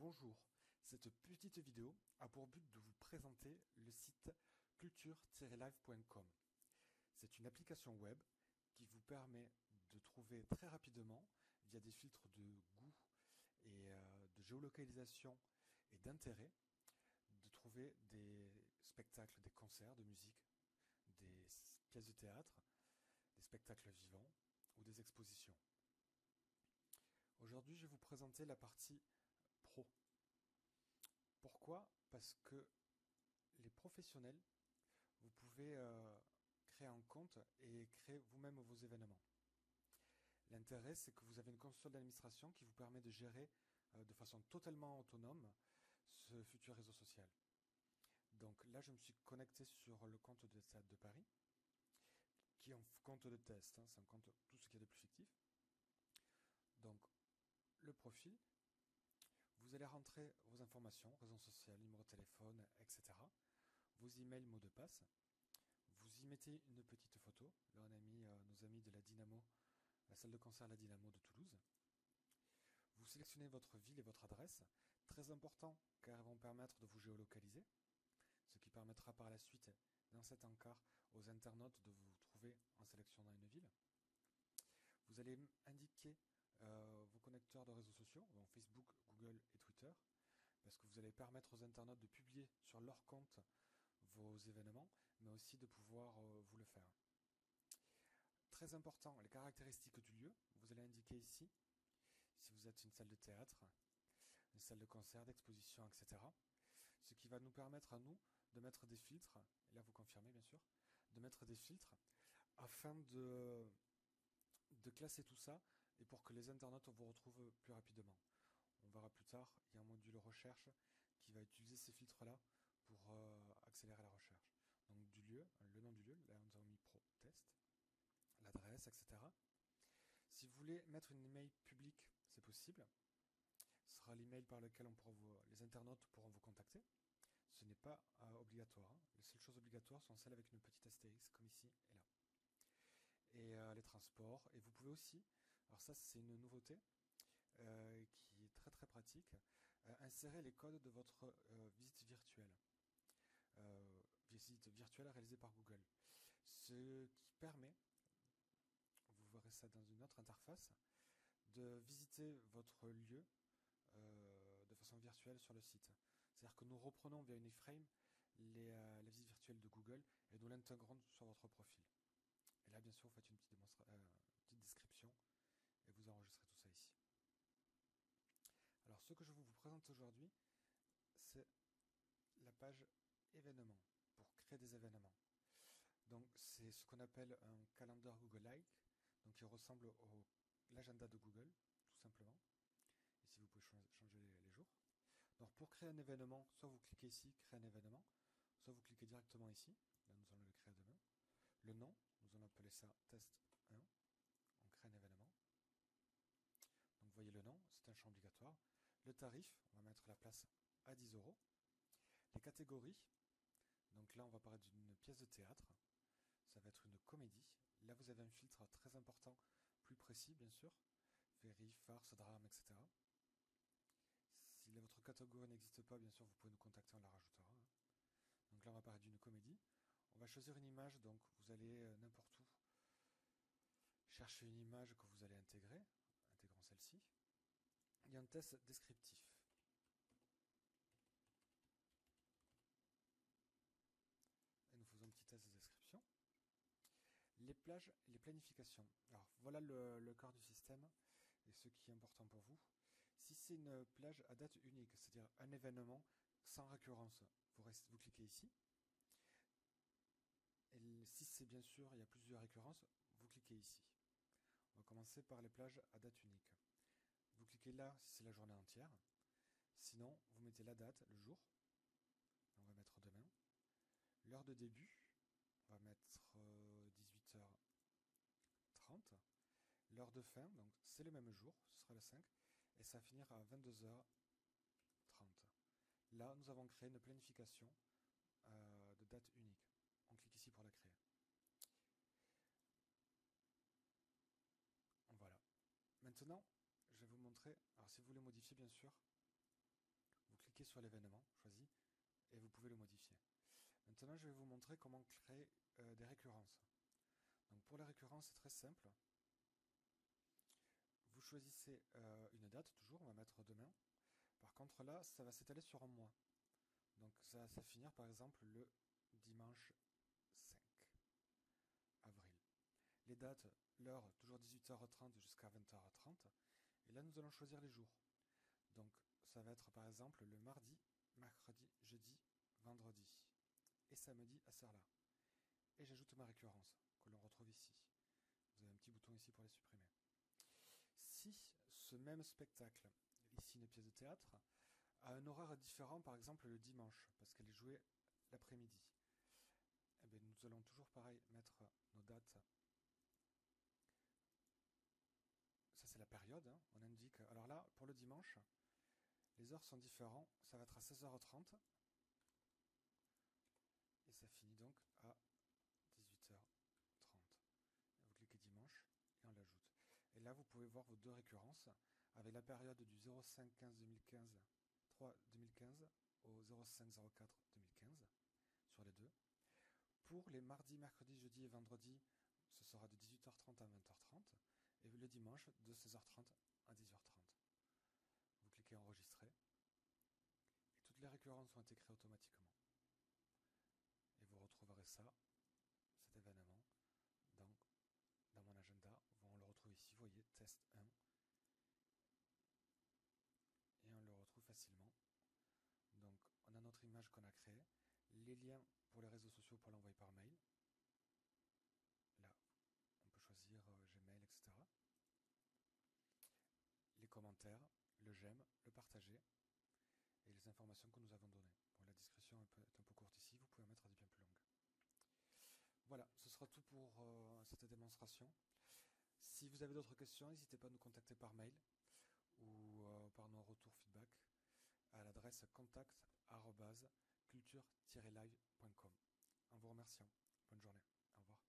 Bonjour, cette petite vidéo a pour but de vous présenter le site culture-live.com. C'est une application web qui vous permet de trouver très rapidement, via des filtres de goût et de géolocalisation et d'intérêt, de trouver des spectacles, des concerts de musique, des pièces de théâtre, des spectacles vivants ou des expositions. Aujourd'hui, je vais vous présenter la partie pro. Pourquoi ? Parce que les professionnels, vous pouvez créer un compte et créer vous-même vos événements. L'intérêt, c'est que vous avez une console d'administration qui vous permet de gérer de façon totalement autonome ce futur réseau social. Donc là, je me suis connecté sur le compte de Théâtre de Paris, qui est un compte de test, c'est un compte tout ce qu'il y a de plus fictif. Donc, le profil, vous allez rentrer vos informations, réseau social, numéro de téléphone, etc. Vos emails, mots de passe. Vous y mettez une petite photo. Là, on a mis nos amis de la Dynamo, la salle de concert La Dynamo de Toulouse. Vous sélectionnez votre ville et votre adresse. Très important, car elles vont permettre de vous géolocaliser, ce qui permettra par la suite, dans cet encart, aux internautes de vous trouver en sélectionnant une ville. Vous allez indiquer vos connecteurs de réseaux sociaux, donc Facebook, Google et Twitter, parce que vous allez permettre aux internautes de publier sur leur compte vos événements, mais aussi de pouvoir vous le faire. Très important, les caractéristiques du lieu. Vous allez indiquer ici si vous êtes une salle de théâtre, une salle de concert, d'exposition, etc. Ce qui va nous permettre à nous de mettre des filtres, et là vous confirmez bien sûr, de mettre des filtres afin de classer tout ça et pour que les internautes vous retrouvent plus rapidement. On verra plus tard, il y a un module recherche qui va utiliser ces filtres-là pour accélérer la recherche. Donc du lieu, le nom du lieu, là nous avons mis pro test, l'adresse, etc. Si vous voulez mettre une email publique, c'est possible. Ce sera l'email par lequel les internautes pourront vous contacter. Ce n'est pas obligatoire. Les seules choses obligatoires sont celles avec une petite astérisque, comme ici et là. Et les transports. Et vous pouvez aussi, alors ça c'est une nouveauté qui est très très pratique, insérer les codes de votre visite virtuelle. Visite virtuelle réalisée par Google. Ce qui permet, vous verrez ça dans une autre interface, de visiter votre lieu de façon virtuelle sur le site. C'est-à-dire que nous reprenons via une iframe les visites virtuelles de Google et nous l'intégrons sur votre profil. Et là, bien sûr, vous faites une petite description et vous enregistrez tout ça ici. Alors, ce que je vais vous présenter aujourd'hui, c'est la page événements, pour créer des événements. Donc, c'est ce qu'on appelle un calendar Google-like, donc qui ressemble à l'agenda de Google, tout simplement. Ici, vous pouvez changer les jours. Donc, pour créer un événement, soit vous cliquez ici, créer un événement, soit vous cliquez directement ici. Là, nous allons le créer demain. Le nom, nous allons appeler ça test 1. On crée un événement. Donc, vous voyez le nom, c'est un champ obligatoire. Le tarif, on va mettre la place à 10 €. Les catégories, donc là, on va parler d'une pièce de théâtre. Ça va être une comédie. Là, vous avez un filtre très important, plus précis, bien sûr. Féerie, farce, drame, etc. Si votre catégorie n'existe pas, bien sûr, vous pouvez nous contacter, on la rajoutera. Donc là, on va parler d'une comédie. On va choisir une image, donc vous allez n'importe où chercher une image que vous allez intégrer. Intégrons celle-ci. Il y a un test descriptif. Et nous faisons un petit test de description. Les plages et les planifications. Alors voilà le cœur du système et ce qui est important pour vous. Si c'est une plage à date unique, c'est-à-dire un événement sans récurrence, vous cliquez ici. Et si c'est bien sûr, il y a plusieurs récurrences, vous cliquez ici. On va commencer par les plages à date unique. Vous cliquez là si c'est la journée entière. Sinon, vous mettez la date, le jour. On va mettre demain. L'heure de début, on va mettre 18h30. L'heure de fin, donc c'est le même jour, ce sera le 5. Et ça va finir à 22h30. Là, nous avons créé une planification de date unique. On clique ici pour la créer. Voilà. Maintenant, je vais vous montrer, alors si vous voulez modifier bien sûr, cliquez sur l'événement choisi et vous pouvez le modifier. Maintenant, je vais vous montrer comment créer des récurrences. Donc pour les récurrences, c'est très simple. Vous choisissez une date, toujours, on va mettre demain. Par contre là, ça va s'étaler sur un mois. Donc ça va finir par exemple le dimanche 5 avril. Les dates, l'heure, toujours 18h30 jusqu'à 20h30. Et là, nous allons choisir les jours. Donc ça va être par exemple le mardi, mercredi, jeudi, vendredi et samedi à cette heure-là. Et j'ajoute ma récurrence, que l'on retrouve ici. Vous avez un petit bouton ici pour les supprimer. Si ce même spectacle, ici une pièce de théâtre, a un horaire différent, par exemple le dimanche, parce qu'elle est jouée l'après-midi, eh bien, nous allons toujours pareil mettre nos dates. Ça c'est la période, hein. On indique. Alors là, pour le dimanche, les heures sont différentes. Ça va être à 16h30 et ça finit donc à 18h30. Vous cliquez dimanche et on l'ajoute. Et là, vous pouvez voir vos deux récurrences avec la période du 05-15-2015 2015 au 05-04-2015 sur les deux. Pour les mardis, mercredis, jeudi et vendredis, ce sera de 18h30 à 20h30 et le dimanche de 16h30 à 10h30. Vous cliquez enregistrer et toutes les récurrences ont été créées automatiquement. Et vous retrouverez ça, cet événement, dans mon agenda. On le retrouve ici, vous voyez, test 1. Et on le retrouve facilement. Donc on a notre image qu'on a créée, les liens pour les réseaux sociaux pour l'envoyer par mail. Là, on peut choisir Gmail, etc. Les commentaires, le j'aime, le partager et les informations que nous avons données. Bon, la description est un peu courte ici, vous pouvez en mettre des bien plus longues. Voilà, ce sera tout pour cette démonstration. Si vous avez d'autres questions, n'hésitez pas à nous contacter par mail ou par nos retours feedback à l'adresse contact@culture-live.com. En vous remerciant. Bonne journée. Au revoir.